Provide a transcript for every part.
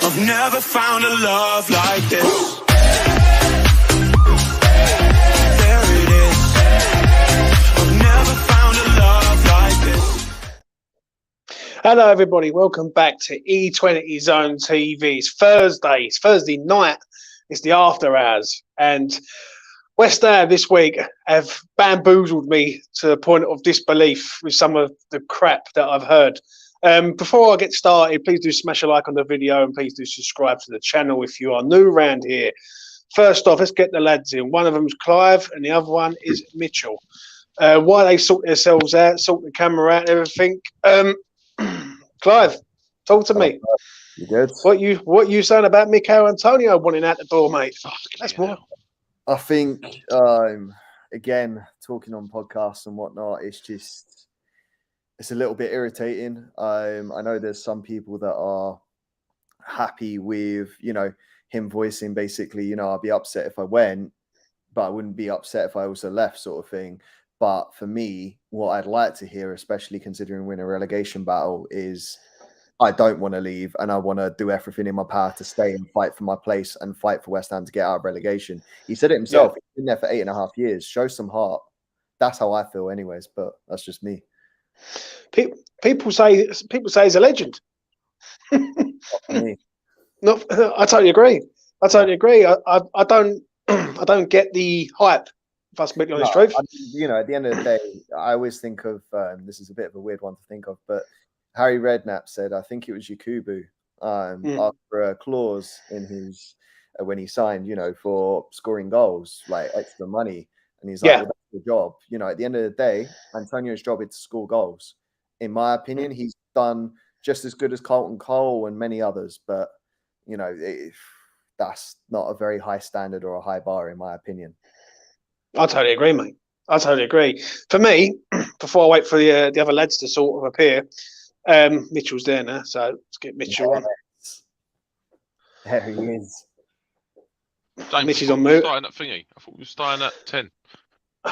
I've never found a love like this. There it is. I've never found a love like this. Hello, everybody. Welcome back to E20 Zone TV. It's Thursday. It's Thursday night. It's the after hours. And West Ham this week have bamboozled me to the point of disbelief with some of the crap that I've heard. Before I get started, please do smash a like on the video and please do subscribe to the channel if you are new around here. First off, let's get the lads in. One of them's Clive and the other one is Mitchell. While they sort themselves out, sort the camera out and everything, Clive, talk to me. You good? What you saying about Mikel Antonio wanting out the door, mate? That's more. I think, again, talking on podcasts and whatnot, it's a little bit irritating. I know there's some people that are happy with, him voicing basically, I'd be upset if I went, but I wouldn't be upset if I also left, sort of thing. But for me, what I'd like to hear, especially considering we're in a relegation battle, is I don't want to leave and I want to do everything in my power to stay and fight for my place and fight for West Ham to get out of relegation. He said it himself. He's been there for 8.5 years. Show some heart. That's how I feel anyways, but that's just me. People say he's a legend. Me. No, I totally agree. I don't get the hype. If I speak the honest truth, at the end of the day, I always think of this is a bit of a weird one to think of, but Harry Redknapp said, I think it was Yakubu, after a clause in his when he signed, for scoring goals, like extra money, and he's like, well, that's the job. At the end of the day, Antonio's job is to score goals. In my opinion, he's done just as good as Carlton Cole and many others, but that's not a very high standard or a high bar, in my opinion. I totally agree, mate. I totally agree. For me, before I wait for the other lads to sort of appear, Mitchell's there now, so let's get Mitchell on. There he is. James, Mitchell's on mute. Starting at thingy. I thought we were starting at 10.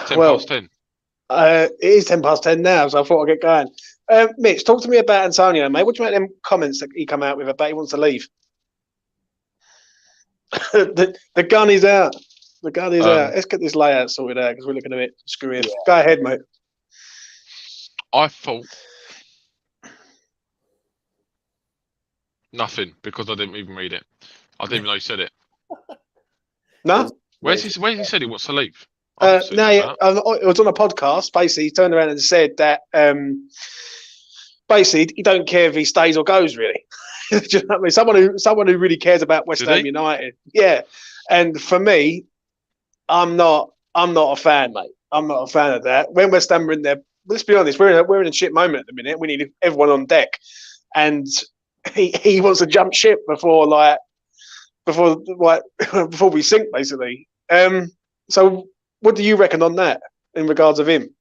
10 past 10. It is 10 past 10 now, so I thought I'd get going. Mitch, talk to me about Antonio, mate. What do you make of them comments that he come out with about he wants to leave? the gun is out. The gun is out. Let's get this layout sorted out because we're looking a bit screwy. Yeah. Go ahead, mate. I thought nothing because I didn't even read it. I didn't even know he said it. No? Where's he said he wants to leave? It was on a podcast. Basically, he turned around and said that basically he don't care if he stays or goes, really. Do you know what I mean? Someone who really cares about West Ham United. Yeah. And for me, I'm not a fan, mate. I'm not a fan of that. When West Ham are in there, let's be honest, we're in a shit moment at the minute. We need everyone on deck, and he wants to jump ship before we sink, basically. So, what do you reckon on that in regards of him?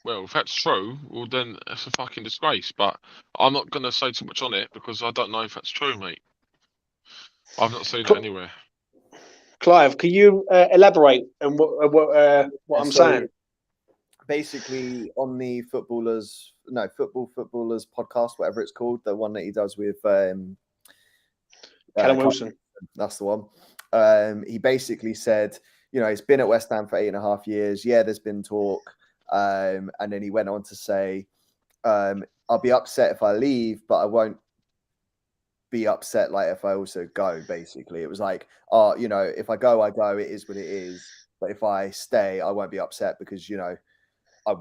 Well, if that's true, well then it's a fucking disgrace. But I'm not going to say too much on it because I don't know if that's true, mate. I've not seen it anywhere. Clive, can you elaborate on what I'm saying? Basically, on the Football Footballers podcast, whatever it's called, the one that he does with Callum Wilson. That's the one. He basically said, he's been at West Ham for 8.5 years. Yeah, there's been talk. And then he went on to say, I'll be upset if I leave, but I won't be upset like if I also go. Basically, it was like, if I go, I go. It is what it is. But if I stay, I won't be upset because I've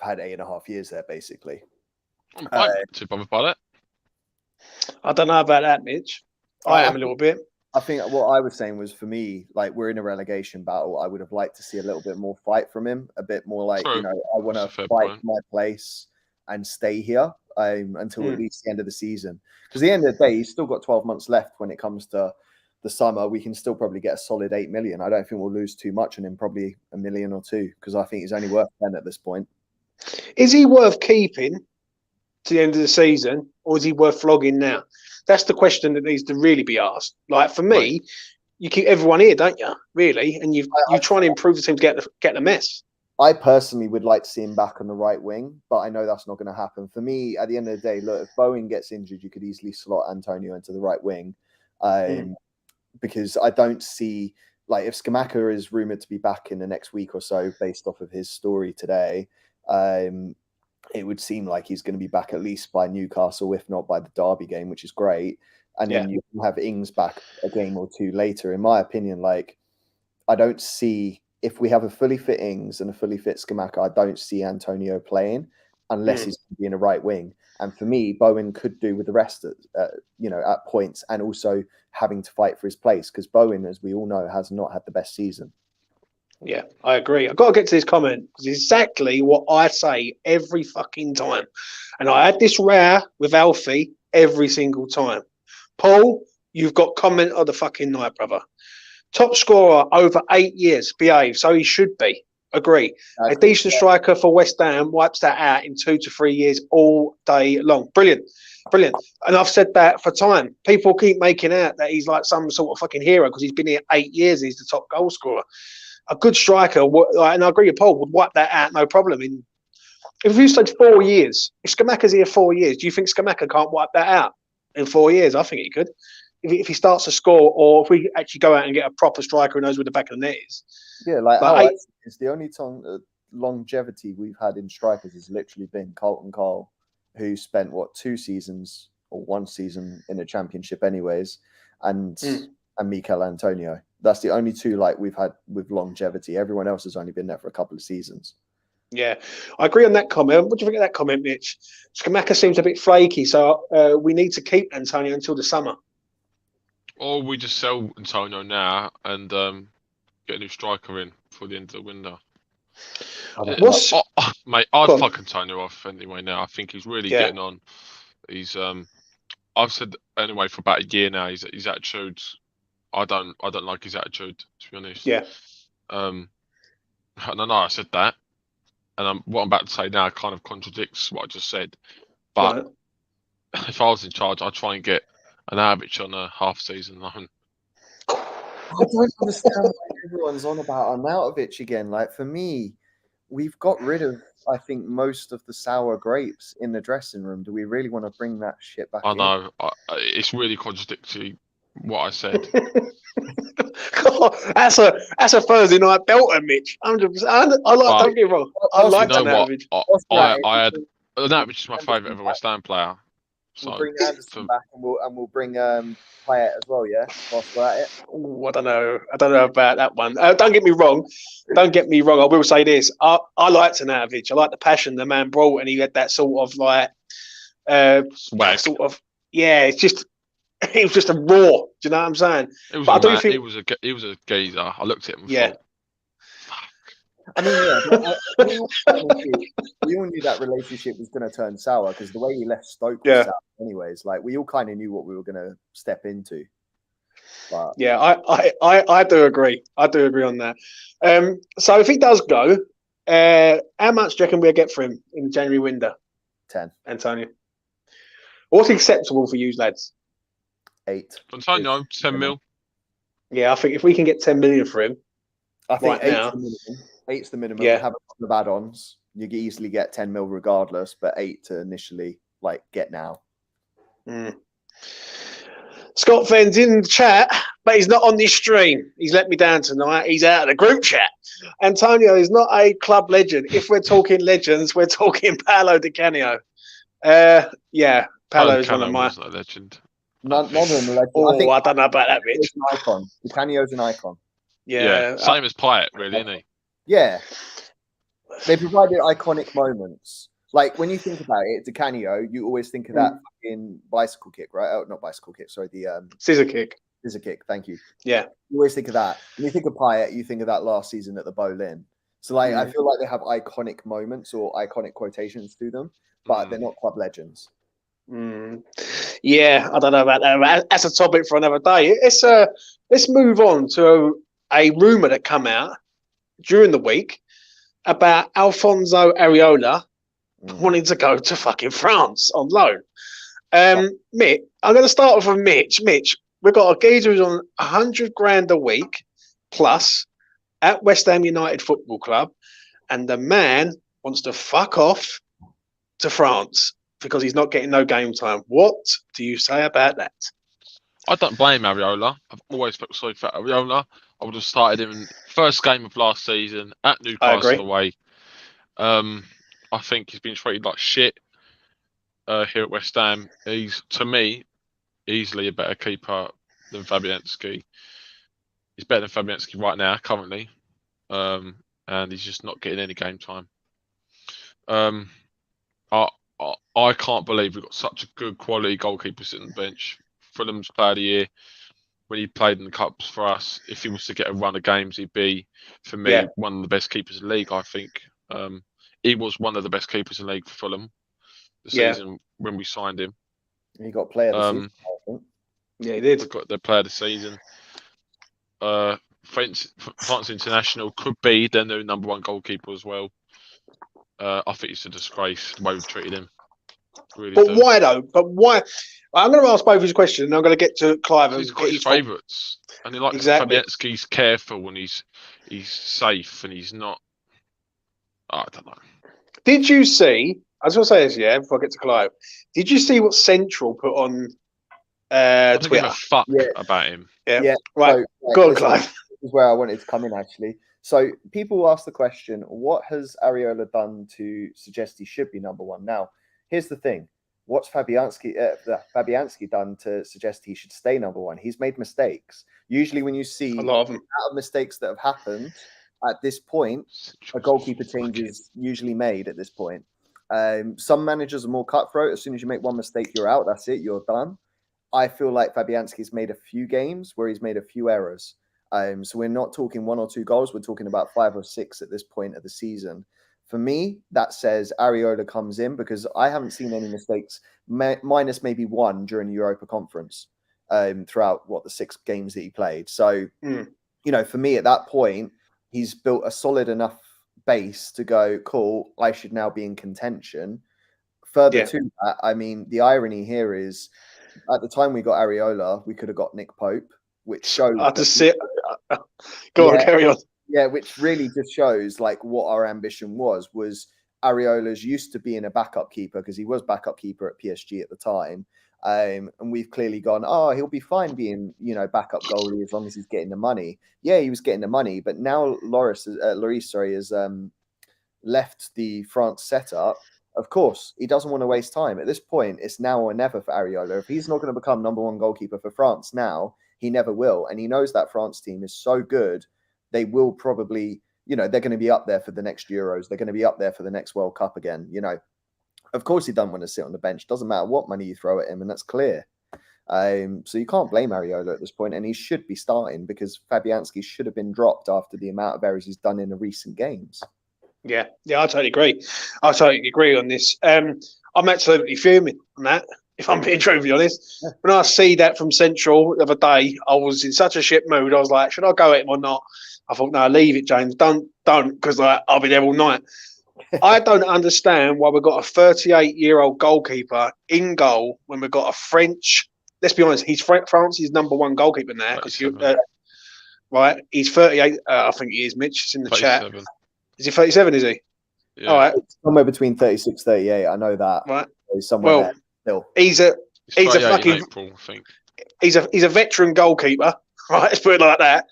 had 8.5 years there. Basically, I'm too bothered by that. I don't know about that, Mitch. I am a little bit. I think what I was saying was, for me, like, we're in a relegation battle. I would have liked to see a little bit more fight from him, a bit more like, I want to fight for my place and stay here until at least the end of the season. Because at the end of the day, he's still got 12 months left when it comes to the summer. We can still probably get a solid 8 million. I don't think we'll lose too much on him, probably 1 million or 2, because I think he's only worth 10 at this point. Is he worth keeping to the end of the season, or is he worth flogging now? That's the question that needs to really be asked. Like, for me, Right. You keep everyone here, don't you? Really, and you try and improve the team to get the mess. I personally would like to see him back on the right wing, but I know that's not going to happen. For me, at the end of the day, look, if Bowen gets injured, you could easily slot Antonio into the right wing, because I don't see, like, if Scamacca is rumoured to be back in the next week or so, based off of his story today, it would seem like he's going to be back at least by Newcastle, if not by the Derby game, which is great. And then you can have Ings back a game or two later. In my opinion, like, I don't see, if we have a fully fit Ings and a fully fit Scamacca, I don't see Antonio playing unless he's going to be in a right wing. And for me, Bowen could do with the rest, at points, and also having to fight for his place, because Bowen, as we all know, has not had the best season. Yeah, I agree. I've got to get to this comment because it's exactly what I say every fucking time. And I had this row with Alfie every single time. Paul, you've got comment of the fucking night, brother. Top scorer over 8 years. Behave. So he should be. Agree. A decent striker for West Ham wipes that out in 2 to 3 years all day long. Brilliant. Brilliant. And I've said that for time. People keep making out that he's like some sort of fucking hero because he's been here 8 years and he's the top goal scorer. A good striker, and I agree with Paul, would wipe that out no problem. If you said 4 years, if Scamacca's here 4 years, do you think Scamacca can't wipe that out in 4 years? I think he could. If he starts to score, or if we actually go out and get a proper striker who knows where the back of the net is. Yeah, like it's the only longevity we've had in strikers has literally been Carlton Cole, who spent 2 seasons or 1 season in the Championship anyways, and Mikel Antonio. That's the only 2 like we've had with longevity. Everyone else has only been there for a couple of seasons. Yeah, I agree on that comment. What do you think of that comment, Mitch? Scamacca seems a bit flaky, so we need to keep Antonio until the summer. Or we just sell Antonio now and get a new striker in for the end of the window. Mate, I'd fuck Antonio off anyway now. I think he's really getting on. He's I've said anyway for about a year now. His attitude, I don't like his attitude, to be honest. Yeah. I know I said that, and what I'm about to say now kind of contradicts what I just said. But if I was in charge, I'd try and get an average on a half-season loan. I don't understand why everyone's on about Arnautovic again. Like, for me, we've got rid of, I think, most of the sour grapes in the dressing room. Do we really want to bring that shit back in? I know. It's really contradictory what I said. That's a Thursday night belter, Mitch. 100%. Don't get me wrong. I like Arnautovic. I had Arnautovic is my favourite ever West Ham player. So we'll bring Anderson back, and we'll bring Payet as well. Yeah, whilst we're at it. Ooh, I don't know about that one. Don't get me wrong. I will say this. I liked Arnautovic. I like the passion the man brought, and he had that sort of like, sort of. Yeah, it's just. He was just a raw. Do you know what I'm saying? He was a geezer. I looked at him. Yeah. I mean, we all knew that relationship was going to turn sour because the way he left Stoke was sour anyways. Like, we all kind of knew what we were going to step into. But yeah, I do agree. I do agree on that. So if he does go, how much do you reckon we'll get for him in the January window? 10. Antonio. What's acceptable for you lads? 8. Antonio, 10 mil. Yeah, I think if we can get 10 million for him, I think right now, 8's the minimum. Yeah. Have a couple of add-ons. You can easily get 10 mil regardless, but 8 to initially get now. Scott Fenn's in the chat, but he's not on this stream. He's let me down tonight. He's out of the group chat. Antonio is not a club legend. If we're talking legends, we're talking Paolo Di Canio. Yeah, Paolo is one of my. A legend. None of them are legends. Oh, I don't know about that, Mitch. An icon. Di Canio's an icon. Yeah, same as Pyatt, really, isn't he? Yeah, they provided iconic moments. Like, when you think about it, Di Canio, you always think of that fucking bicycle kick, right? Oh, not bicycle kick. Sorry, the scissor kick. Scissor kick. Thank you. Yeah, you always think of that. When you think of Pyatt, you think of that last season at the Boleyn. So, I feel like they have iconic moments or iconic quotations to them, but they're not club legends. Yeah, I don't know about that. That's a topic for another day. Let's move on to a rumor that came out during the week about Alfonso Areola wanting to go to fucking France on loan. Mitch, I'm going to start off with Mitch. Mitch, we've got a geezer who's on 100 grand a week plus at West Ham United Football Club, and the man wants to fuck off to France because he's not getting no game time. What do you say about that? I don't blame Areola. I've always felt sorry for Areola. I would have started him in first game of last season at Newcastle away. I think he's been treated like shit here at West Ham. He's, to me, easily a better keeper than Fabianski. He's better than Fabianski right now, currently, and he's just not getting any game time. I can't believe we've got such a good quality goalkeeper sitting on the bench. Fulham's player of the year when he played in the cups for us. If he was to get a run of games, he'd be, for me, one of the best keepers in the league. I think he was one of the best keepers in the league for Fulham the season when we signed him. He got player of the season, I think. Yeah, he did. We got the player of the season. France International could be their new number one goalkeeper as well. I think it's a disgrace the way we've treated him. Really but why though? But why? I'm going to ask both his questions, and I'm going to get to Clive. He's got his favourites, and he likes Fabianski's careful and he's safe and he's not. I don't know. Did you see? I was going to say this, before I get to Clive. Did you see what Central put on I don't Twitter? give a fuck about him. Yeah. Right. So, go on, Clive. This is where I wanted to come in, actually. So people ask the question, what has Areola done to suggest he should be number one? Now, here's the thing. What's Fabianski done to suggest he should stay number one? He's made mistakes. Usually when you see a lot of them. Out of mistakes that have happened at this point, a goalkeeper change is usually made at this point. Some managers are more cutthroat. As soon as you make one mistake, you're out. That's it. You're done. I feel like Fabianski's made a few games where he's made a few errors. So we're not talking 1 or 2 goals. We're talking about 5 or 6 at this point of the season. For me, that says Areola comes in because I haven't seen any mistakes, minus maybe one during the Europa Conference throughout, the 6 games that he played. So, for me at that point, he's built a solid enough base to go, cool, I should now be in contention. Further to that, I mean, the irony here is at the time we got Areola, we could have got Nick Pope, which shows... Go on, carry on. Yeah, which really just shows like what our ambition was Areola's used to being a backup keeper because he was backup keeper at PSG at the time. And we've clearly gone, he'll be fine being, backup goalie as long as he's getting the money. Yeah, he was getting the money, but now Lloris has left the France setup. Of course, he doesn't want to waste time. At this point, it's now or never for Areola. If he's not going to become number one goalkeeper for France now, he never will. And he knows that France team is so good. They will probably, they're going to be up there for the next Euros. They're going to be up there for the next World Cup again. Of course he doesn't want to sit on the bench. Doesn't matter what money you throw at him, and that's clear. So you can't blame Areola at this point, and he should be starting because Fabianski should have been dropped after the amount of errors he's done in the recent games. Yeah, I totally agree. I totally agree on this. I'm absolutely fuming on that, if I'm being truthfully honest. When I see that from Central the other day, I was in such a shit mood. I was like, should I go at him or not? I thought, no, leave it, James. Don't, because I'll be there all night. I don't understand why we've got a 38-year-old goalkeeper in goal when we've got a French. Let's be honest, he's France's number one goalkeeper now. Right, he's 38. I think he is. Mitch, it's in the 37. Chat. Is he 37? Is he? Yeah. All right, somewhere between 36, 38. I know that. Right, he's somewhere there still. He's a fucking. April, I think. He's a veteran goalkeeper. Right, let's put it like that.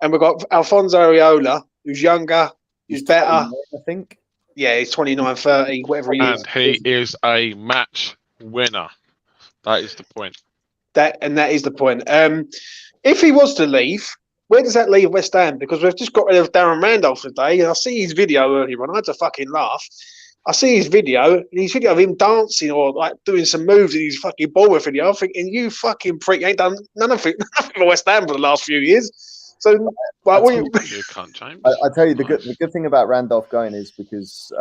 And we've got Alfonso Areola, who's younger, who's better. I think. Yeah, he's 29, 30, whatever he is. And he is a match winner. That is the point. That is the point. If he was to leave, where does that leave West Ham? Because we've just got rid of Darren Randolph today, and I see his video earlier on. I had to fucking laugh. I see his video of him dancing or like doing some moves in his fucking Bournemouth video. I'm thinking, you fucking prick, you ain't done nothing for West Ham for the last few years. So, like, you can't, James. I tell you, the good thing about Randolph going is because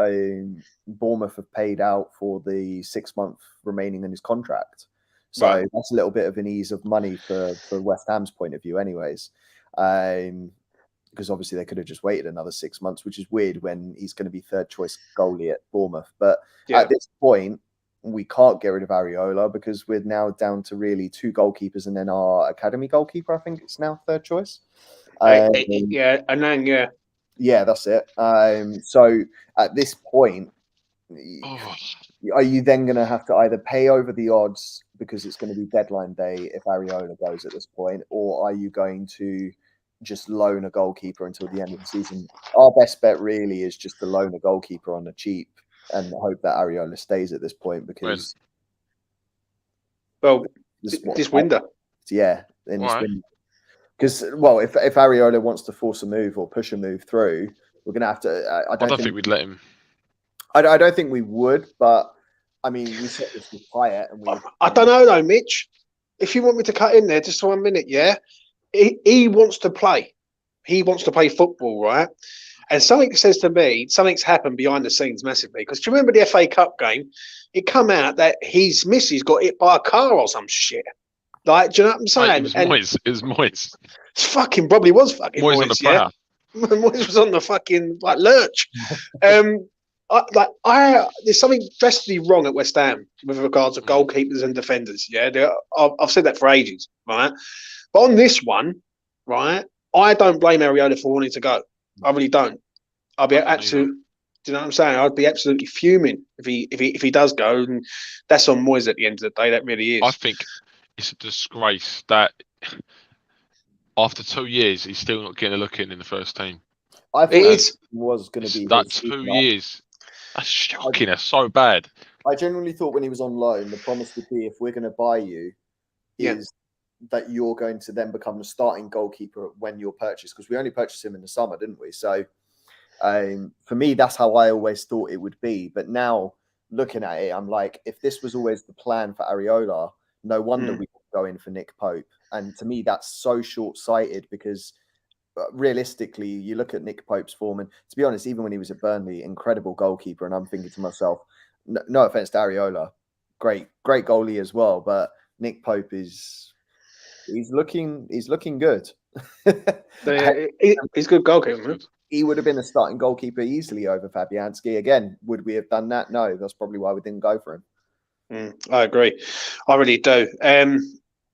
Bournemouth have paid out for the 6 month remaining in his contract. So that's a little bit of an ease of money for West Ham's point of view anyways. Because obviously they could have just waited another 6 months, which is weird when he's going to be third choice goalie at Bournemouth. But at this point, we can't get rid of Areola because we're now down to really 2 goalkeepers and then our academy goalkeeper, I think it's now third choice. Anang. Yeah, that's it. So at this point, Oh, are you then going to have to either pay over the odds because it's going to be deadline day if Areola goes at this point, or are you going to just loan a goalkeeper until the end of the season? Our best bet really is just to loan a goalkeeper on the cheap and hope that Areola stays at this point because Well, this this window. Yeah, in this Why? window. Because, well, if Areola wants to force a move or push a move through, we're going to have to. I don't think we'd let him. I don't think we would, but I mean, we said this with Payet, and I don't know though, Mitch. If you want me to cut in there just for 1 minute, yeah, he wants to play. He wants to play football, right? And something says to me, something's happened behind the scenes massively. Because do you remember the FA Cup game? It come out that his missus got hit by a car or some shit. Like, do you know what I'm saying? It was Moyes. It fucking probably was fucking Moyes Moyes, on the yeah. prayer. Moyes was on the fucking like lurch. There's something drastically wrong at West Ham with regards to goalkeepers and defenders. Yeah, I've said that for ages, right? But on this one, right, I don't blame Areola for wanting to go. I really don't. I'll be absolutely. Do you know what I'm saying? I'd be absolutely fuming if he does go, and that's on Moyes at the end of the day. That really is. I think it's a disgrace that after 2 years he's still not getting a look in the first team. I thought it was going to be that 2 years. That's shocking. That's so bad. I genuinely thought when he was on loan, the promise would be if we're going to buy you, is that you're going to then become the starting goalkeeper when you're purchased, because we only purchased him in the summer, didn't we? So for me, that's how I always thought it would be. But now looking at it, I'm like, if this was always the plan for Areola, no wonder we go in for Nick Pope. And to me, that's so short-sighted because realistically, you look at Nick Pope's form, and to be honest, even when he was at Burnley, incredible goalkeeper. And I'm thinking to myself, no offense to Areola, great goalie as well, but Nick Pope he's looking good. He's good goalkeeper. He would have been a starting goalkeeper easily over Fabianski. Again, would we have done that? No, that's probably why we didn't go for him. I agree. I really do.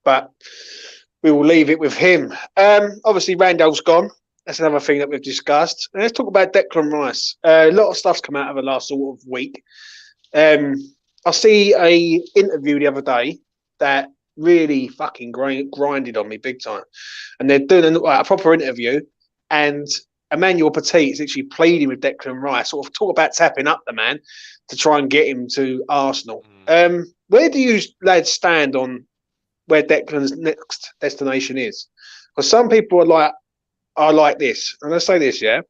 But we will leave it with him. Obviously, Randall's gone. That's another thing that we've discussed. Let's talk about Declan Rice. A lot of stuff's come out of the last sort of week. I see a interview the other day that really fucking grinded on me big time. And they're doing a proper interview, and Emmanuel Petit is actually pleading with Declan Rice, sort of talk about tapping up the man to try and get him to Arsenal. Where do you lads stand on where Declan's next destination is? Because some people are like this, and I say this, yeah,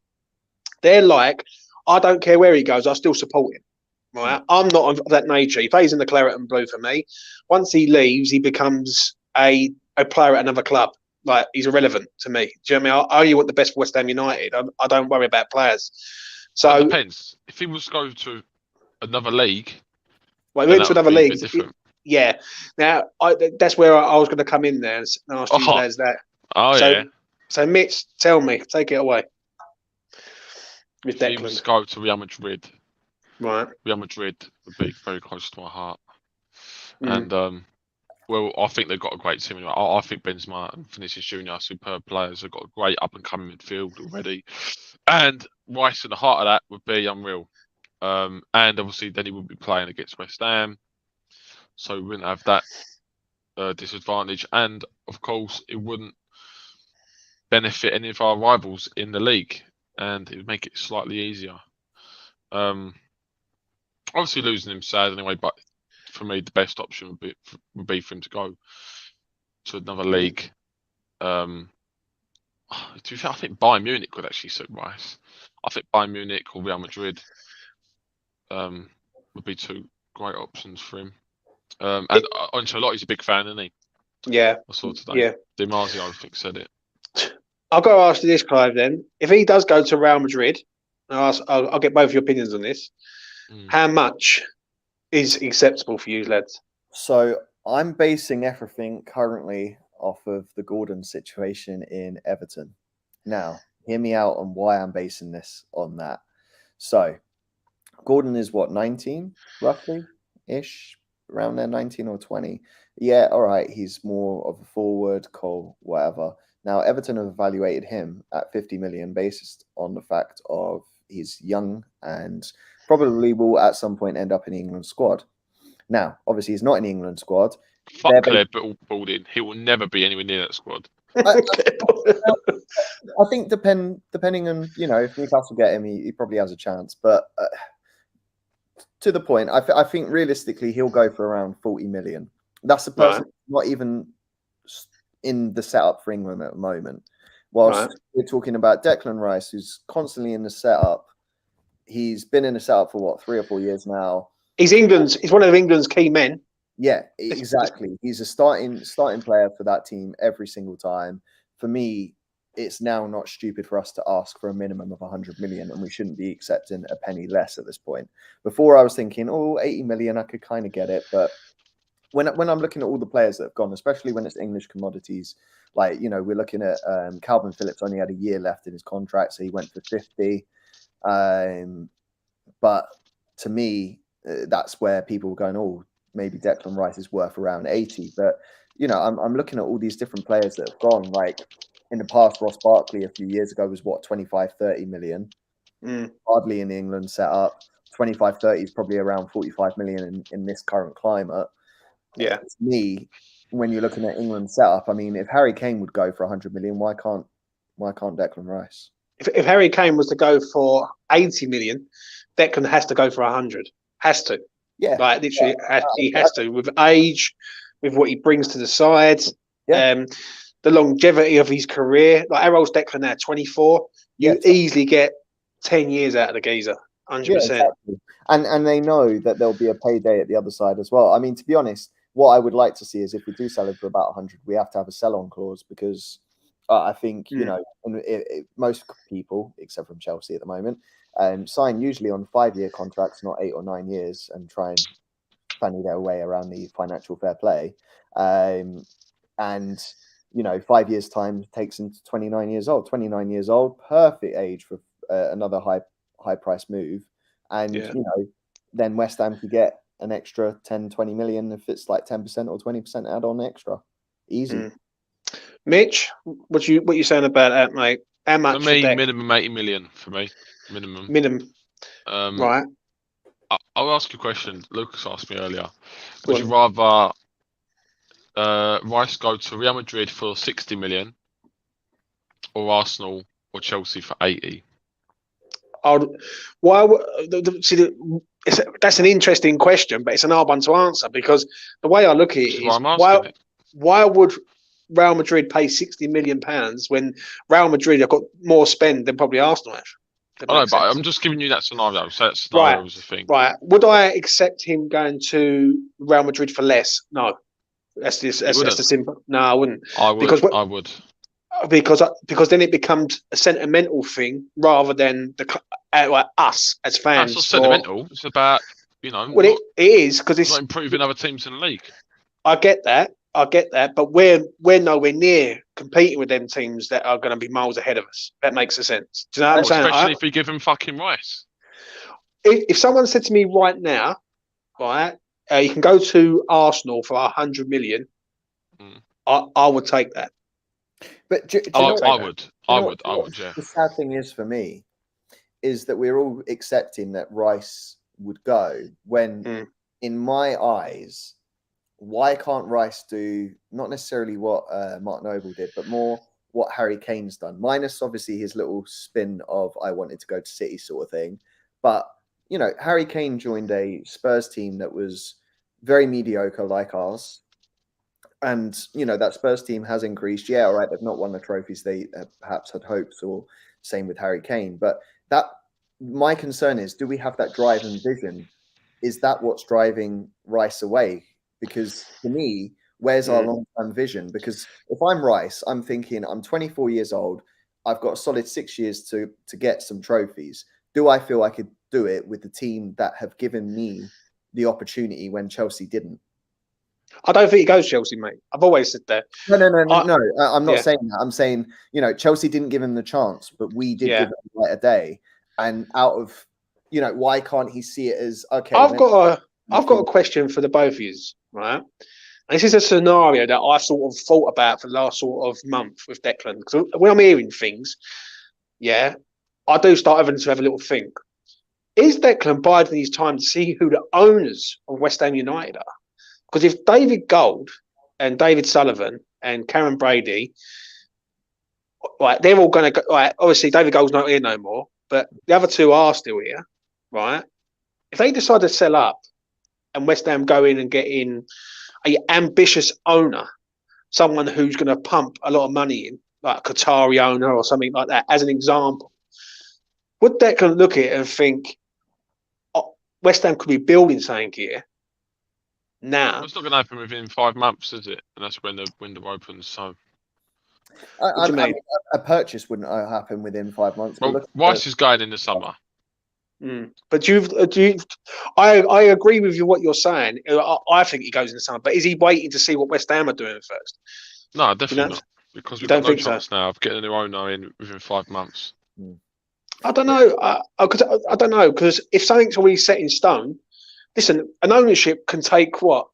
they're like, I don't care where he goes, I still support him. Right? I'm not of that nature. He plays in the claret and blue for me. Once he leaves, he becomes a player at another club. Like, he's irrelevant to me. Do you know what I mean? I only want the best for West Ham United. I don't worry about players. So it depends. If he was to go to another league, he went to another league. Yeah. Now that's where I was going to come in there and ask you guys that. So Mitch, tell me, take it away. With Declan. If he was to go to Real Madrid, right? Real Madrid would be very close to my heart, and well, I think they've got a great team. I think Benzema and Vinicius Junior are superb players. They've got a great up-and-coming midfield already. And Rice in the heart of that would be unreal. And obviously, then he would be playing against West Ham. So we wouldn't have that disadvantage. And, of course, it wouldn't benefit any of our rivals in the league. And it would make it slightly easier. Obviously, losing him sad anyway, but for me, the best option would be for him to go to another league. To be fair, I think Bayern Munich would actually suit Rice. I think Bayern Munich or Real Madrid would be two great options for him. And Ancelotti's a big fan, isn't he? Yeah. I saw today. Yeah. Di Marzio, I think, said it. I've got to ask you this, Clive, then. If he does go to Real Madrid, I'll get both your opinions on this. How much is acceptable for you, lads? So I'm basing everything currently off of the Gordon situation in Everton. Now, hear me out on why I'm basing this on that. So Gordon is what, 19, roughly-ish? around there, 19 or 20. Yeah, all right, he's more of a forward, Cole, whatever. Now, Everton have evaluated him at 50 million based on the fact of he's young and probably will at some point end up in the England squad. Now, obviously, he's not in the England squad. Fuck Claire Balding. He will never be anywhere near that squad. I think depending on, if Newcastle get him, he probably has a chance. But to the point, I think realistically he'll go for around 40 million. That's the person not even in the setup for England at the moment. Whilst we're talking about Declan Rice, who's constantly in the setup. He's been in the setup for 3 or 4 years now. He's one of England's key men. Yeah, exactly. He's a starting player for that team every single time. For me, it's now not stupid for us to ask for a minimum of 100 million, and we shouldn't be accepting a penny less at this point. Before I was thinking, 80 million, I could kind of get it. But when I'm looking at all the players that have gone, especially when it's English commodities, like, we're looking at Calvin Phillips only had a year left in his contract, so he went for 50. But to me, that's where people were going, maybe Declan Rice is worth around 80. But, I'm looking at all these different players that have gone. Like in the past, Ross Barkley a few years ago was 25, 30 million. Hardly in the England setup. 25, 30 is probably around 45 million in this current climate. Yeah. To me, when you're looking at England setup, I mean, if Harry Kane would go for 100 million, why can't Declan Rice? If Harry Kane was to go for 80 million, Declan has to go for 100. Has to. Yeah. Like literally, he has to, with age, with what he brings to the side, the longevity of his career. Like Errol's Declan now, 24. You easily get 10 years out of the geezer, 100%. Yeah, exactly. And they know that there'll be a payday at the other side as well. I mean, to be honest, what I would like to see is if we do sell him for about 100, we have to have a sell-on clause because I think, most people, except from Chelsea at the moment, sign usually on 5-year contracts, not 8 or 9 years, and try and fanny their way around the financial fair play. And 5 years' time takes him to 29 years old. 29 years old, perfect age for another high price move. And, then West Ham could get an extra 10, 20 million if it's like 10% or 20% add on extra. Easy. Mitch, what you saying about that, mate? How much? For me, minimum 80 million for me. Minimum. Right. I'll ask you a question. Lucas asked me earlier. Would you rather Rice go to Real Madrid for 60 million or Arsenal or Chelsea for 80? That's an interesting question, but it's an hard one to answer because the way I look at it is why would Real Madrid pay £60 million when Real Madrid have got more spend than probably Arsenal have? I know, but I'm just giving you that scenario. So that scenario was a thing. Right. Would I accept him going to Real Madrid for less? No. That's the simple. No, I wouldn't. I would. I would. Because then it becomes a sentimental thing rather than us as fans. It's not sentimental. It's about, Well, it is because it's not improving other teams in the league. I get that, but we're nowhere near competing with them teams that are going to be miles ahead of us. That makes sense. Do you know what I'm saying? Especially if we give them fucking Rice. If someone said to me right now, right, you can go to Arsenal for 100 million, I would take that. But I would. Yeah. The sad thing is for me is that we're all accepting that Rice would go when, in my eyes, why can't Rice do not necessarily what Mark Noble did, but more what Harry Kane's done? Minus obviously his little spin of I wanted to go to City sort of thing. But, Harry Kane joined a Spurs team that was very mediocre like ours. And, that Spurs team has increased. Yeah, all right, they've not won the trophies they perhaps had hopes, or same with Harry Kane. But my concern is, do we have that drive and vision? Is that what's driving Rice away? Because for me, where's our long-term vision? Because if I'm Rice, I'm thinking I'm 24 years old. I've got a solid 6 years to get some trophies. Do I feel I could do it with the team that have given me the opportunity when Chelsea didn't? I don't think he goes Chelsea, mate. I've always said that. No. I'm not saying that. I'm saying, Chelsea didn't give him the chance, but we did give him a day. And out of, why can't he see it as, okay? I've got I've got a question for the both of you, right? And this is a scenario that I sort of thought about for the last sort of month with Declan. Because when I'm hearing things, yeah, I do start having to have a little think. Is Declan biding his time to see who the owners of West Ham United are? Because if David Gold and David Sullivan and Karen Brady, right, they're all going to go. Right, obviously, David Gold's not here no more, but the other two are still here, right? If they decide to sell up and West Ham go in and get in an ambitious owner, someone who's going to pump a lot of money in, like a Qatari owner or something like that, as an example, would Declan look at it and think, West Ham could be building something here now? It's not going to happen within 5 months, is it? And that's when the window opens. So, What do you mean? a purchase wouldn't happen within 5 months. well, Rice is going in the summer. But I agree with you what you're saying. I think he goes in the summer, but is he waiting to see what West Ham are doing first? No, definitely not. Because we've got no chance now of getting a new owner in within 5 months. I don't know. I don't know, because if something's already set in stone, listen, an ownership can take what?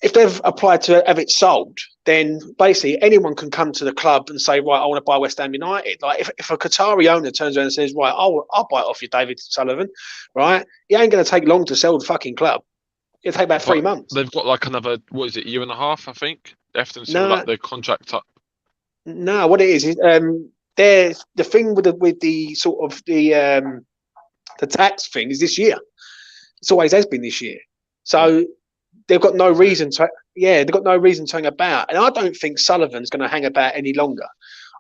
If they've applied to have it sold, then basically anyone can come to the club and say, right, I want to buy West Ham United. Like if a Qatari owner turns around and says, right, I'll buy it off you, David Sullivan, right? It ain't going to take long to sell the fucking club. It'll take about 3 months. They've got like another, what is it, year and a half, I think? They have to No. like their contract up. No, what it is the thing with the sort of the tax thing is this year. It's always has been this year. So they've got no reason to hang about. And I don't think Sullivan's going to hang about any longer.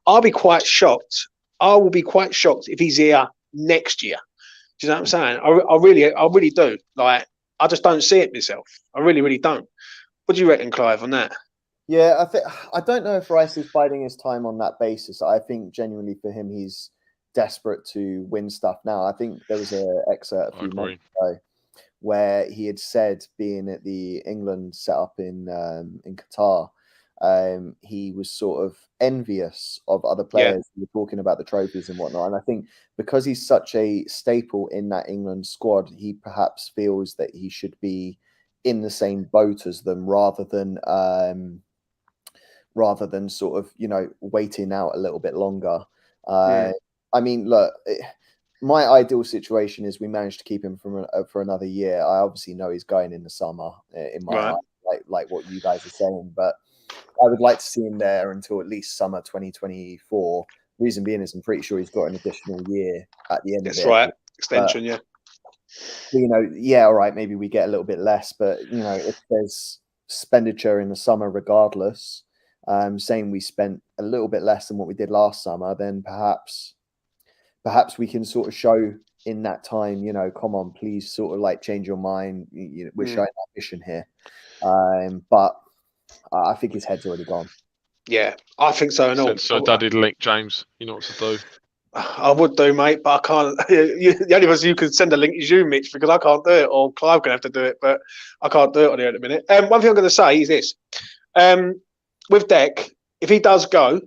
I'll be quite shocked. I will be quite shocked if he's here next year. Do you know what I'm saying? I really do. Like, I just don't see it myself. I really, really don't. What do you reckon, Clive, on that? Yeah, I don't know if Rice is biding his time on that basis. I think genuinely for him, he's desperate to win stuff now. I think there was an excerpt a few months ago where he had said, being at the England setup in Qatar, he was sort of envious of other players who were talking about the trophies and whatnot. And I think because he's such a staple in that England squad, he perhaps feels that he should be in the same boat as them rather than sort of, waiting out a little bit longer. I mean, look, my ideal situation is we managed to keep him for another year. I obviously know he's going in the summer in my eye, like what you guys are saying, but I would like to see him there until at least summer 2024. Reason being is I'm pretty sure he's got an additional year at the end of it. That's right. Extension, all right, maybe we get a little bit less, but if there's expenditure in the summer regardless, saying we spent a little bit less than what we did last summer, then perhaps we can sort of show in that time, come on, please sort of like change your mind. We're showing ambition here. But I think his head's already gone. Yeah, I think so. And So Daddy link, James. You know what to do. I would do, mate, but I can't. The only person you can send a link is you, Mitch, because I can't do it, or Clive going to have to do it, but I can't do it on here at the minute. One thing I'm going to say is this. With Deck, if he does go,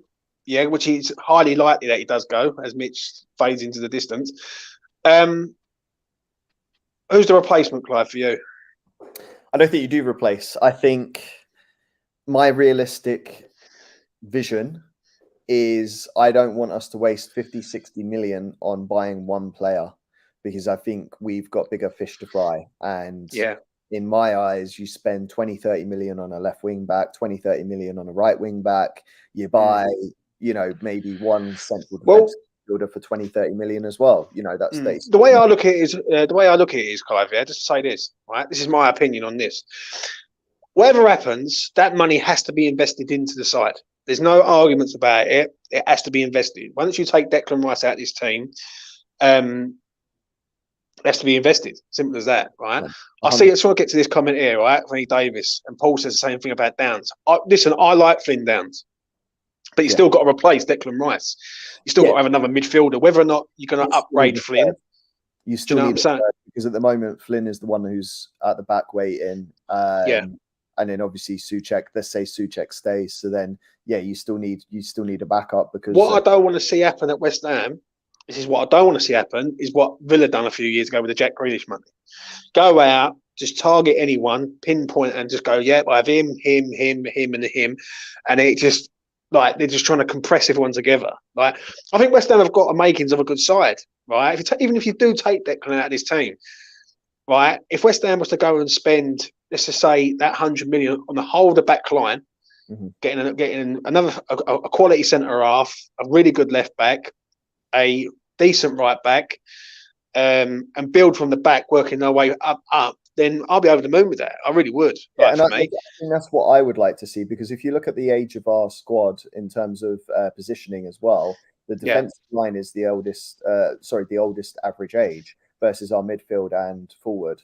which is highly likely that he does go, as Mitch fades into the distance, who's the replacement, Clive, for you? I don't think you do replace. I think my realistic vision is I don't want us to waste 50, 60 million on buying one player, because I think we've got bigger fish to fry. And in my eyes, you spend 20, 30 million on a left wing back, 20, 30 million on a right wing back. You buy, maybe one central defensive fielder for 20, 30 million as well. That's the way I look at it is, Clive, just to say this, right? This is my opinion on this. Whatever happens, that money has to be invested into the side. There's no arguments about it. It has to be invested. Once you take Declan Rice out of this team, it has to be invested. Simple as that, right? I just want to get to this comment here, right? Anthony Davis, and Paul says the same thing about Downs. Listen, I like Flynn Downs, but you still got to replace Declan Rice. You still got to have another midfielder. Whether or not you're going to upgrade Flynn, you still need it, because at the moment Flynn is the one who's at the back waiting. And then obviously Souček, let's say Souček stays. So then, you still need a backup, because what I don't want to see happen at West Ham, this is what I don't want to see happen, is what Villa done a few years ago with the Jack Grealish money. Go out, just target anyone, pinpoint, and just go, yeah, I have him, and him, and it just like they're just trying to compress everyone together. Like I think West Ham have got a makings of a good side, right? Even if you do take Declan out of this team, right? If West Ham was to go and spend, let's just say, that 100 million on the whole of the back line, getting another a quality centre half, a really good left back, a decent right back, and build from the back, working their way up, then I'll be over the moon with that. I really would. Yeah, like, and for I me. think that's what I would like to see, because if you look at the age of our squad in terms of positioning as well, the defensive line is the oldest average age versus our midfield and forward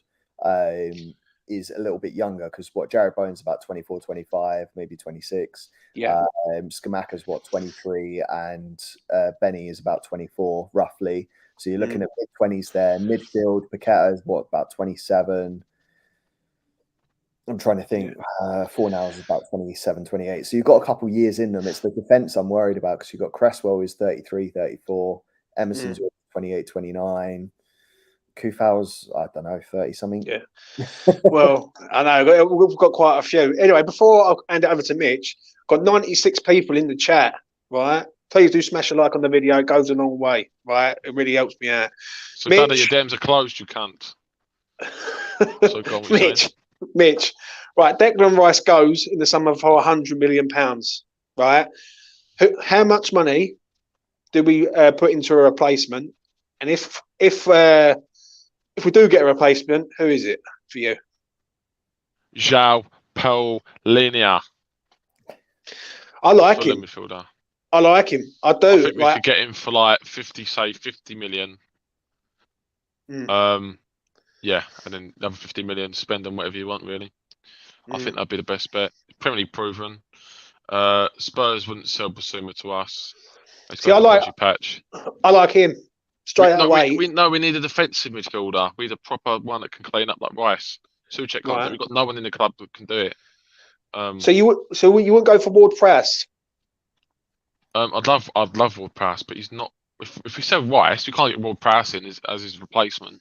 is a little bit younger, because Jared Bowen's about 24, 25, maybe 26. Yeah. Scamacca's 23, and Benny is about 24 roughly. So you're looking at mid-20s there. Midfield, Paqueta is about 27. I'm trying to think. Fornals is about 27, 28. So you've got a couple of years in them. It's the defence I'm worried about, because you've got Cresswell who's 33, 34. Emerson's 28, 29. Kufau's, I don't know, 30 something. Yeah. Well, I know we've got quite a few. Anyway, before I hand it over to Mitch, got 96 people in the chat, right? Please do smash a like on the video. It goes a long way, right? It really helps me out. So now that your DMs are closed, you can't. So go on, Mitch, right? Declan Rice goes in the sum for £100 million, right? How much money do we put into a replacement? And if we do get a replacement, who is it for you? João Palhinha. I like him. Midfielder. I like him. I do. I think we could get him for like 50 million. Yeah, and then another 50 million, spend on whatever you want, really. I think that'd be the best bet. Premier League proven. Spurs wouldn't sell Basuma to us. See, I like him. Straight away. We need a defensive midfielder. We need a proper one that can clean up like Rice. Souček can't do it. We've got no one in the club that can do it. So you wouldn't go for Ward-Prowse? I'd love Ward-Prowse, but he's not. If we sell Rice, we can't get Ward-Prowse in as his replacement.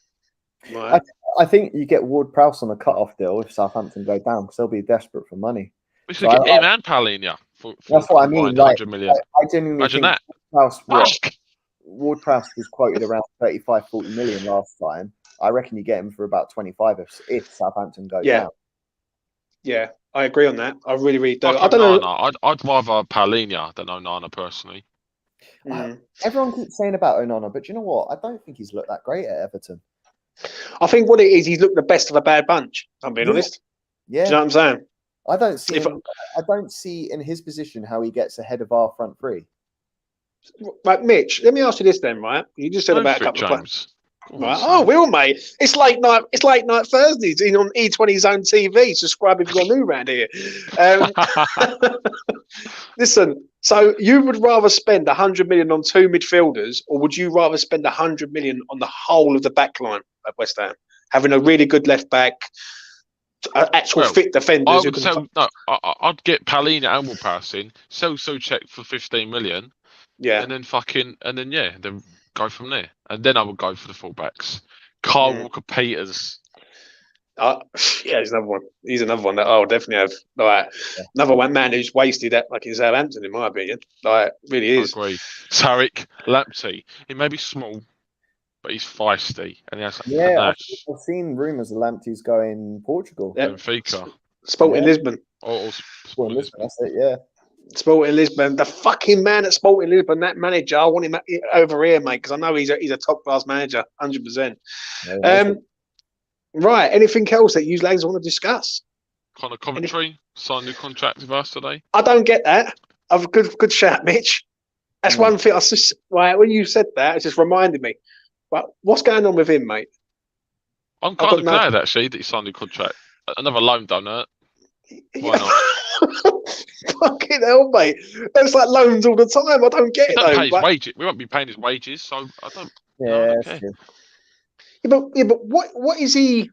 Right. I think you get Ward-Prowse on a cut-off deal if Southampton go down, because they'll be desperate for money. We should get him and Palhinha. That's what I mean. 100 million. I genuinely think that. Ward-Prowse was quoted around 35, 40 million last time. I reckon you get him for about 25 if Southampton go down. Yeah, I agree on that. I really, really do. I don't know. I'd rather Palhinha than Onana personally. Everyone keeps saying about Onana, but do you know what? I don't think he's looked that great at Everton. I think what it is, he's looked the best of a bad bunch. I'm being honest. Yeah. Do you know what I'm saying? I don't see in his position how he gets ahead of our front three. Right, Mitch, let me ask you this then, right? You just said about a couple of players. Right. Oh, Will, mate. It's late night Thursdays on E20 Zone TV. Subscribe if you're new around here. Listen, so you would rather spend 100 million on two midfielders, or would you rather spend 100 million on the whole of the back line at West Ham, having a really good left back, fit defenders? I'd get Palhinha and Ward-Prowse in, sell Souček for 15 million. Yeah, and then go from there. And then I would go for the fullbacks. Kyle Walker-Peters. He's another one. He's another one that I'll definitely have. Another one man who's wasted at in Southampton, in my opinion. Really is. I agree. Tariq Lamptey. He may be small, but he's feisty, and he has I've seen rumours of Lamptey's going Portugal. Benfica. Sporting Lisbon. Sporting Lisbon. That's it. Yeah. Sporting Lisbon, the fucking man at Sporting Lisbon, that manager, I want him over here, mate, because I know he's a top class manager, 100%. Right, anything else that you lads want to discuss? Conor Coventry signed a new contract with us today. I don't get that. I've a good shout, Mitch. That's one thing. When you said that, it just reminded me. But what's going on with him, mate? I'm kind of glad actually that he signed a contract. Another loan don't hurt. Why not? Fucking hell, mate. That's like loans all the time. I don't get it, though. Pay his wages. We won't be paying his wages, so I don't. Yeah, okay. But what is he?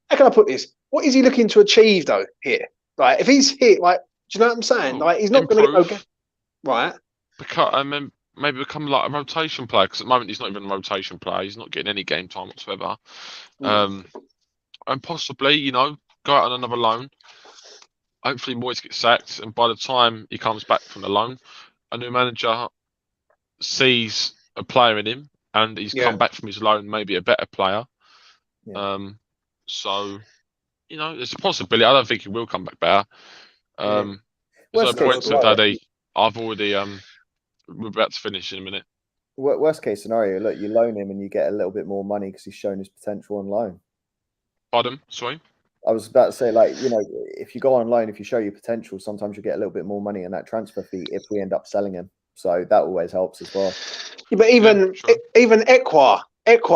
How can I put this? What is he looking to achieve, though, here? Like, if he's here, like, do you know what I'm saying? Like, he's not going to get okay. Right. Because maybe become like a rotation player, because at the moment he's not even a rotation player. He's not getting any game time whatsoever. and possibly, go out on another loan. Hopefully, Moyes gets sacked, and by the time he comes back from the loan, a new manager sees a player in him, and he's come back from his loan, maybe a better player. Yeah. So, there's a possibility. I don't think he will come back better. There's no point to Daddy. I've already we're about to finish in a minute. Worst case scenario, look, you loan him and you get a little bit more money because he's shown his potential on loan. Pardon? Sorry? I was about to say, if you go on loan, if you show your potential, sometimes you get a little bit more money in that transfer fee if we end up selling him. So that always helps as well. Yeah, but even Ekwa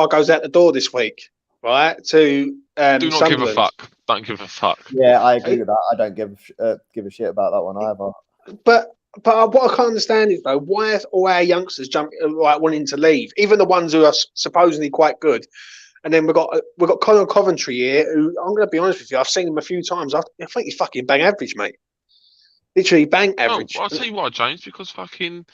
goes out the door this week, right? To do not Sunderland. give a fuck. Don't give a fuck. Yeah, I agree with that. I don't give a shit about that one either. But what I can't understand is though, why are all our youngsters wanting to leave, even the ones who are supposedly quite good. And then we've got Conor Coventry here, who I'm going to be honest with you, I've seen him a few times. I think he's fucking bang average, mate. Literally bang average. I'll tell you why, James, because fucking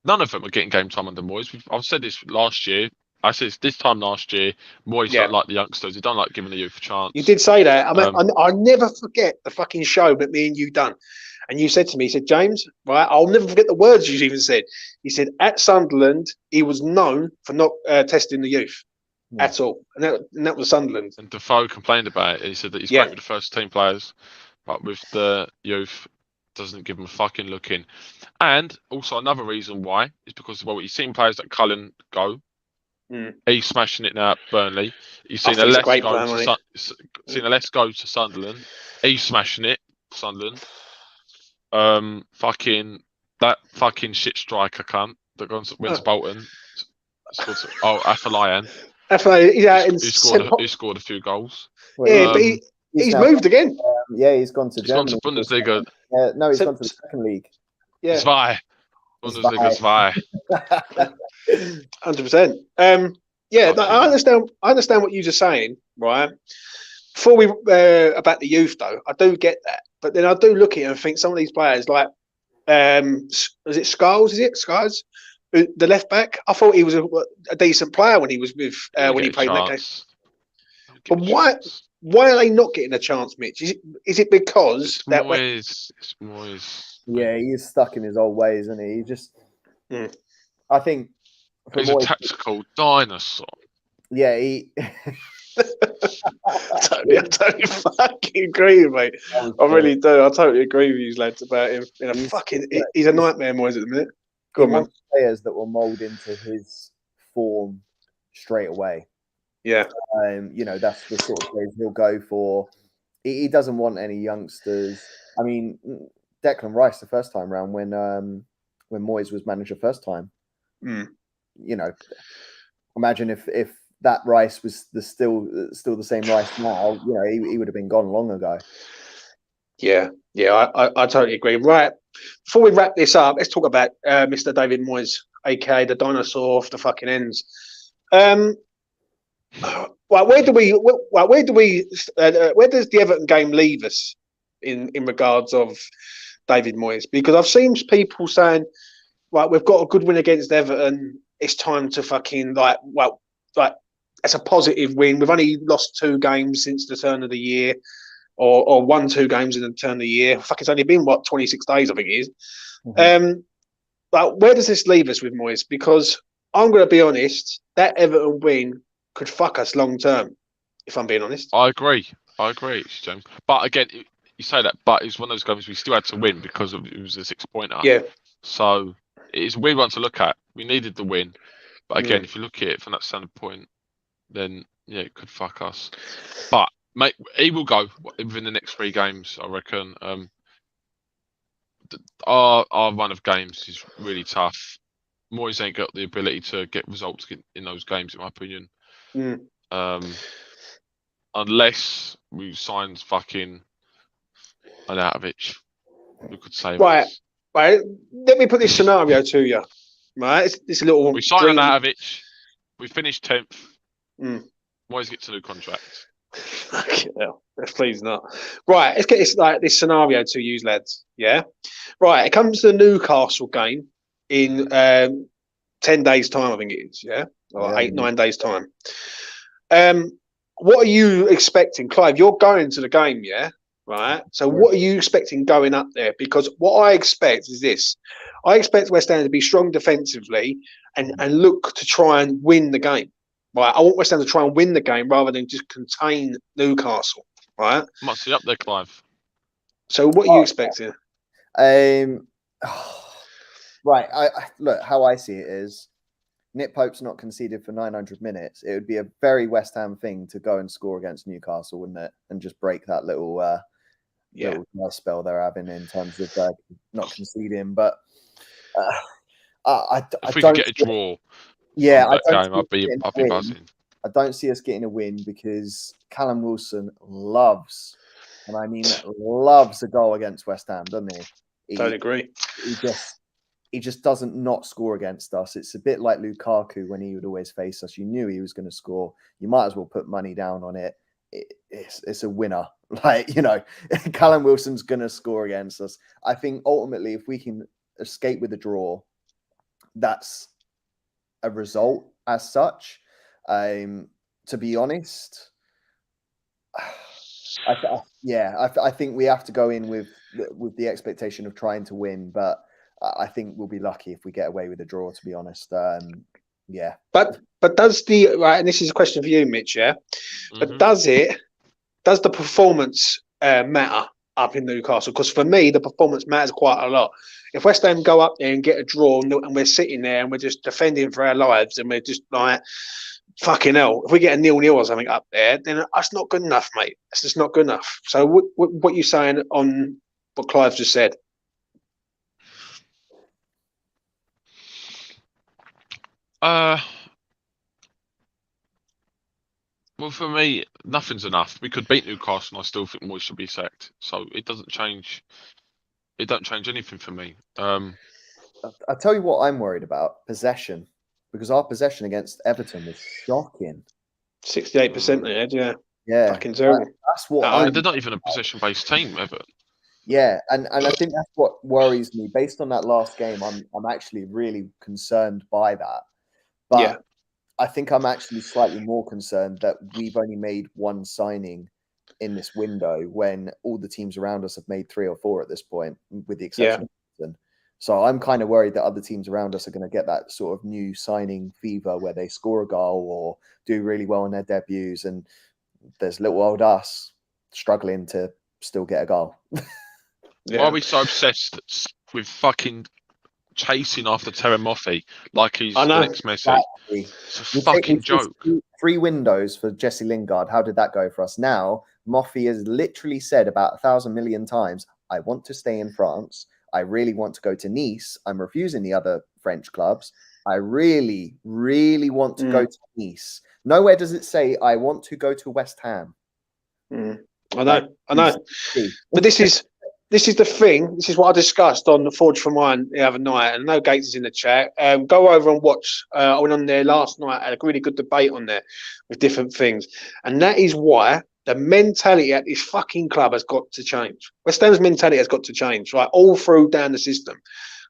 none of them are getting game time under Moyes. I've said this last year. I said this time last year. Moyes don't like the youngsters. He don't like giving the youth a chance. You did say that. I mean, I never forget the fucking show that me and you done. And you said to me, you said, James, right, I'll never forget the words you even said. He said, at Sunderland, he was known for not testing the youth at all. And that was Sunderland. And Defoe complained about it. He said that he's great with the first team players, but with the youth, doesn't give them a fucking look in. And also another reason why is because, you've seen players like Cullen go. He's smashing it now at Burnley. You've seen Aless go to Sunderland. He's smashing it, Sunderland. That fucking shit striker cunt that went to Bolton. Afolayan. He scored a few goals. Yeah, but he's moved again. He's gone to Germany. He's gone to Bundesliga. No, he's gone to the second league. Yeah, Zwei. Bundesliga Zwei. 100%. I understand what you're just saying, right? Before we about the youth though, I do get that, but then I do look at it and think some of these players, like, is it Skulls? The left back? I thought he was a decent player when he was with when he played in that case. But why are they not getting a chance, Mitch? Is it because it's Moyes? Yeah, he is stuck in his old ways, isn't he? He just, I think he's a tactical dinosaur. Yeah, he. I totally fucking agree, mate. I really do. I totally agree with you, lads, about him. He's a nightmare, Moyes, at the minute. Go on, man. Players that will mould into his form straight away. Yeah. That's the sort of players he'll go for. He doesn't want any youngsters. I mean, Declan Rice the first time round when Moyes was manager first time. Imagine if that Rice was still the same Rice now, he would have been gone long ago. Yeah, I totally agree. Right, before we wrap this up, let's talk about Mr. David Moyes, aka the dinosaur off the fucking ends. Where does the Everton game leave us in regards of David Moyes? Because I've seen people saying, right, we've got a good win against Everton. It's time to fucking it's a positive win. We've only lost 2 games since the turn of the year, or won 2 games in the turn of the year. Fuck, it's only been 26 days, I think it is. Where does this leave us with Moyes? Because I'm going to be honest, that Everton win could fuck us long term. If I'm being honest, I agree, James. But again, you say that, but it's one of those games we still had to win because it was a 6-pointer. Yeah. So it's a weird one to look at. We needed the win, but again, if you look at it from that standpoint, then it could fuck us. But mate, he will go within the next 3 games, I reckon. Our run of games is really tough. Moyes ain't got the ability to get results in those games, in my opinion. Unless we signed fucking Arnautovic, we could say right. Let me put this scenario to you. Right, it's a little. We signed Arnautovic. We finished 10th. Moyes gets a new contract. Fucking hell. Please not. Right, let's get this scenario to use, lads. Yeah. Right, it comes to the Newcastle game in 10 days' time, I think it is. Yeah, or 8-9 days' time. what are you expecting, Clive? You're going to the game, yeah, right? So what are you expecting going up there? Because what I expect is this: I expect West Ham to be strong defensively and look to try and win the game. Right? I want West Ham to try and win the game rather than just contain Newcastle. Right? Might see up there, Clive. So what are you expecting? Right. I look, how I see it is, Nick Pope's not conceded for 900 minutes. It would be a very West Ham thing to go and score against Newcastle, wouldn't it? And just break that little little spell they're having in terms of not conceding. But if we could get a draw, I'd be buzzing. I don't see us getting a win because Callum Wilson loves, and I mean loves, a goal against West Ham, doesn't he? Don't agree. He just doesn't not score against us. It's a bit like Lukaku when he would always face us. You knew he was going to score. You might as well put money down on it. It's a winner. Like, you know, Callum Wilson's going to score against us. I think ultimately, if we can escape with a draw, that's a result as such. To be honest, I think we have to go in with the expectation of trying to win, but I think we'll be lucky if we get away with a draw, to be honest. Yeah. But does and this is a question for you, Mitch, yeah? Mm-hmm. But does the performance matter up in Newcastle? Because for me, the performance matters quite a lot. If West Ham go up there and get a draw and we're sitting there and we're just defending for our lives and we're just like, fucking hell, if we get a 0-0 or something up there, then that's not good enough, mate. It's just not good enough. So what are you saying on what Clive just said? Well, for me, nothing's enough. We could beat Newcastle, and I still think Moyes should be sacked. So it doesn't change. It don't change anything for me. I'll tell you what I'm worried about: possession, because our possession against Everton was shocking. 68% they had, yeah, fucking terrible. That's what they're not even a possession-based team, Everton. Yeah, and I think that's what worries me. Based on that last game, I'm actually really concerned by that. But I think I'm actually slightly more concerned that we've only made one signing in this window when all the teams around us have made 3 or 4 at this point, with the exception of Everton. So I'm kind of worried that other teams around us are going to get that sort of new signing fever where they score a goal or do really well in their debuts, and there's little old us struggling to still get a goal. Why are we so obsessed with fucking chasing after Terry Moffey like he's the next Messi? Exactly. It's a fucking joke. 3 windows for Jesse Lingard. How did that go for us? Now, Moffey has literally said about 1,000 million times, I want to stay in France. I really want to go to Nice. I'm refusing the other French clubs. I really, really want to go to Nice. Nowhere does it say, I want to go to West Ham. I know. But this is the thing. This is what I discussed on the Forge for Mine the other night. And I know Gates is in the chat. Go over and watch. I went on there last night. I had a really good debate on there with different things. And that is why the mentality at this fucking club has got to change. West Ham's mentality has got to change, right? All through down the system.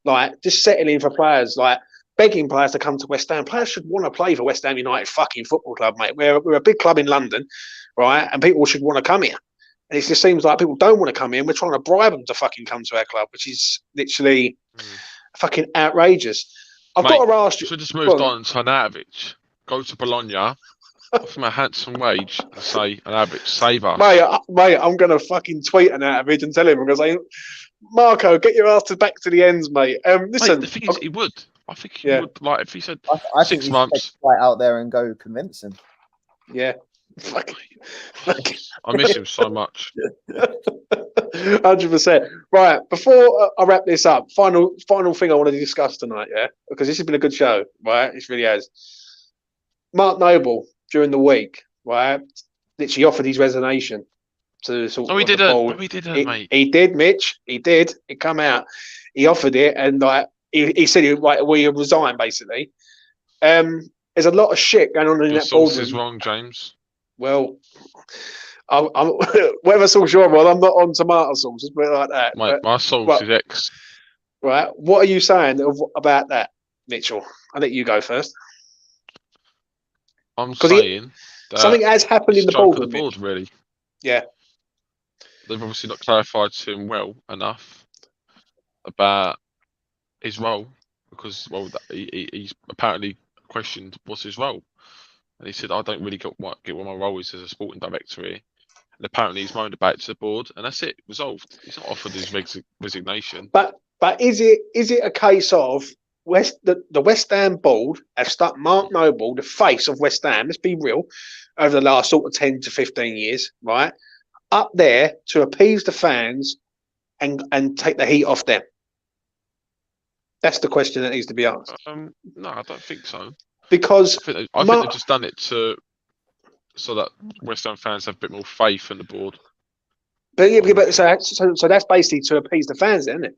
Like, just settling for players, like begging players to come to West Ham. Players should want to play for West Ham United fucking football club, mate. We're a big club in London, right? And people should want to come here. And it just seems like people don't want to come in. We're trying to bribe them to fucking come to our club, which is literally fucking outrageous. I've got to ask you. So just moved on to Arnautovic. Go to Bologna, offer him a handsome wage, and say, Arnautovic, save us. Mate, I'm going to fucking tweet Arnautovic and tell him, because Marco, get your ass back to the ends, mate. Listen, mate, the thing is, he would. I think he would. Like, if he said I 6 think months. Right out there and go convince him. Yeah. I miss him so much. 100%. Right, before I wrap this up, final thing I want to discuss tonight, because this has been a good show, right? It really has. Mark Noble during the week, right? Literally offered his resignation to sort of. We didn't, mate. He did, Mitch. He did. It come out. He offered it, and he said we resign basically. There's a lot of shit going on in that boardroom. Source is wrong, James. Well, I'm whatever sauce you're on, I'm not on tomato sauce. Just put it like that. Mate, my sauce is X. Right. What are you saying about that, Mitchell? I'll let you go first. I'm saying Something has happened in the Joke on board. the board, really. Yeah. They've obviously not clarified to him well enough about his role, because he's apparently questioned what's his role, and he said, "I don't really get what my role is as a sporting director here." And apparently he's moaned about it to the board, and that's it, resolved. He's not offered his resignation. But is it a case of the West Ham board have stuck Mark Noble, the face of West Ham, let's be real, over the last sort of 10 to 15 years, right, up there to appease the fans and take the heat off them? That's the question that needs to be asked. No, I don't think so. Because I think they've just done it so that West Ham fans have a bit more faith in the board. But so that's basically to appease the fans, isn't it?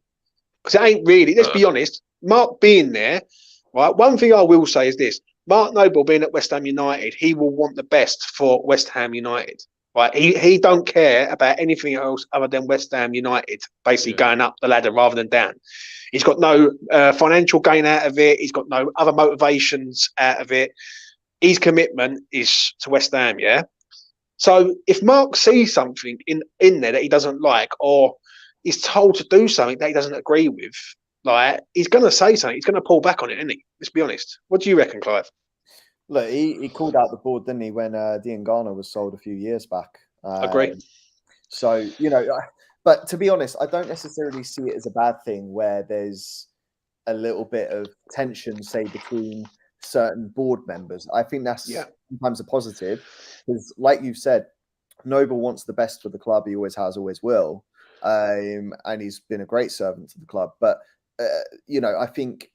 Because it ain't really. Let's be honest. Mark being there, right? One thing I will say is this: Mark Noble being at West Ham United, he will want the best for West Ham United, right? He don't care about anything else other than West Ham United, basically going up the ladder rather than down. He's got no financial gain out of it. He's got no other motivations out of it. His commitment is to West Ham, yeah? So if Mark sees something in there that he doesn't like, or is told to do something that he doesn't agree with, like, he's going to say something. He's going to pull back on it, isn't he? Let's be honest. What do you reckon, Clive? Look, he called out the board, didn't he, when Diangana was sold a few years back? Agree. So, but to be honest, I don't necessarily see it as a bad thing where there's a little bit of tension, say, between certain board members. I think that's sometimes a positive, because, like you've said, Noble wants the best for the club. He always has, always will, and he's been a great servant to the club. But I think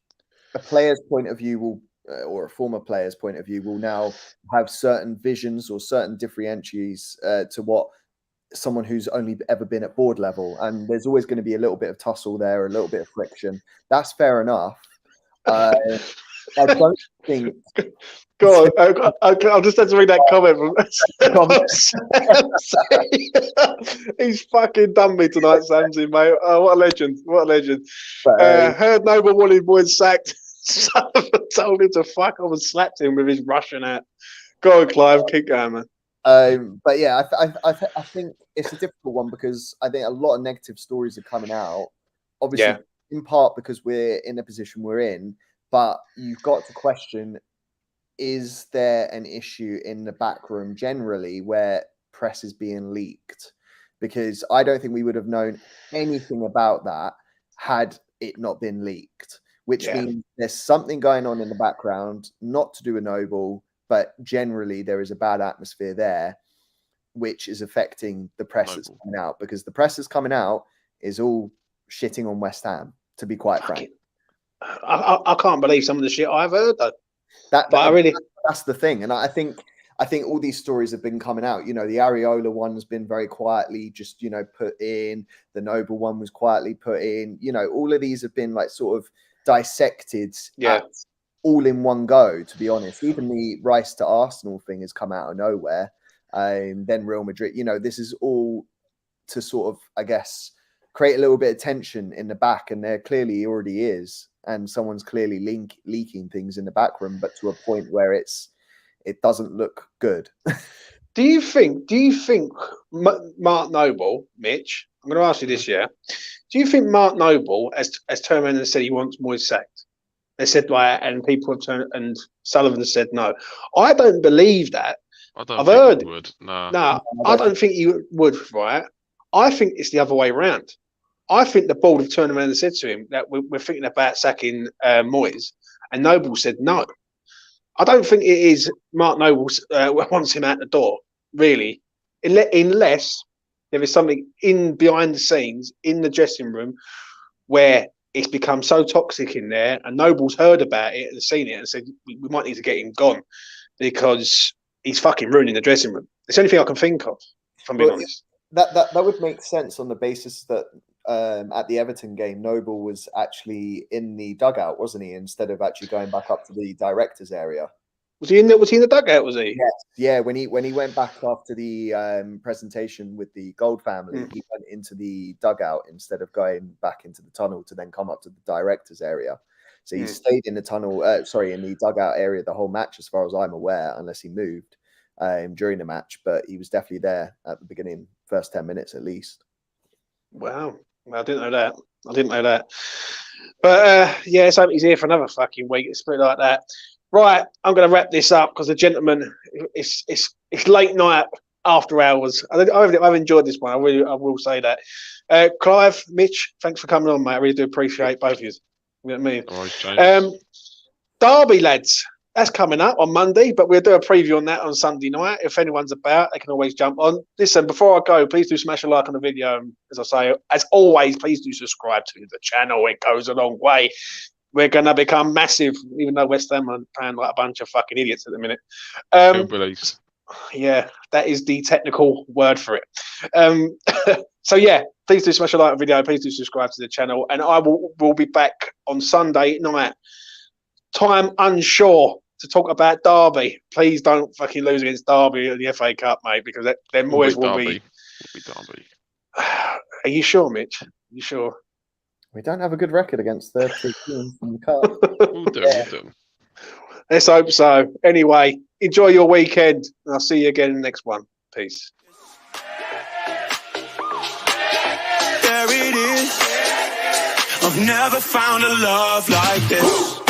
a player's point of view will, or a former player's point of view, will now have certain visions or certain differentiates to what someone who's only ever been at board level, and there's always going to be a little bit of tussle there, a little bit of friction. That's fair enough. I don't think. Go on, I'll just have to read that comment from He's fucking done me tonight, Samsy, mate. Oh, what a legend. What a legend. Heard Noble wanted boys sacked. Told him to fuck off and slapped him with his Russian hat. Go on, Clive. Keep going, man. But yeah, I think it's a difficult one, because I think a lot of negative stories are coming out. Obviously, in part because we're in the position we're in, but you've got to question, is there an issue in the back room generally where press is being leaked? Because I don't think we would have known anything about that had it not been leaked, which means there's something going on in the background, not to do with Noble, but generally there is a bad atmosphere there, which is affecting the press that's coming out, because the press that's coming out is all shitting on West Ham, to be quite frank. I can't believe some of the shit I've heard, though. That's the thing. And I think all these stories have been coming out. The Areola one's been very quietly just, put in. The Noble one was quietly put in. All of these have been like sort of dissected all in one go, to be honest. Even the Rice to Arsenal thing has come out of nowhere. Then Real Madrid, this is all to sort of, I guess, create a little bit of tension in the back, and there clearly already is. And someone's clearly leaking things in the back room, but to a point where it doesn't look good. Do you think Mark Noble, Mitch, I'm going to ask you this, do you think Mark Noble has turned around and said he wants Moyes sacked? They said, right, and people have turned, and Sullivan has said no. I don't believe that. I've heard he would. No, I don't think he would, right? I think it's the other way around. I think the board have turned around and said to him that we're thinking about sacking Moyes, and Noble said no. I don't think it is Mark Noble wants him out the door, really, unless there is something behind the scenes in the dressing room where it's become so toxic in there, and Noble's heard about it and seen it and said we might need to get him gone because he's fucking ruining the dressing room. It's the only thing I can think of, if I'm being honest. That would make sense on the basis that at the Everton game, Noble was actually in the dugout, wasn't he? Instead of actually going back up to the directors area. Was he in there? Was he in the dugout? Was he? Yes. Yeah. When he went back after the presentation with the Gold family, he went into the dugout instead of going back into the tunnel to then come up to the directors area. So he stayed in the tunnel. In the dugout area the whole match, as far as I'm aware, unless he moved. during the match, but he was definitely there at the beginning, first 10 minutes at least. Wow. Well, I didn't know that. But yeah, let's hope he's here for another fucking week. It's pretty like that. Right, I'm going to wrap this up because the gentleman, it's late night after hours. I've enjoyed this one. I will say that. Clive, Mitch, thanks for coming on, mate. I really do appreciate both of you. You know what I mean? All right, James. Derby, lads. That's coming up on Monday, but we'll do a preview on that on Sunday night. If anyone's about, they can always jump on. Listen, before I go, please do smash a like on the video. As I say, as always, please do subscribe to the channel. It goes a long way. We're going to become massive, even though West Ham are playing like a bunch of fucking idiots at the minute. Hillbillies. Yeah, that is the technical word for it. So yeah, please do smash a like on the video. Please do subscribe to the channel. And I will be back on Sunday night. Time unsure to talk about Derby. Please don't fucking lose against Derby in the FA Cup, mate, because them boys will be. Derby. Are you sure, Mitch? Are you sure? We don't have a good record against the teams from the cup. We'll do. Let's hope so. Anyway, enjoy your weekend, and I'll see you again in the next one. Peace. There it is. I've never found a love like this.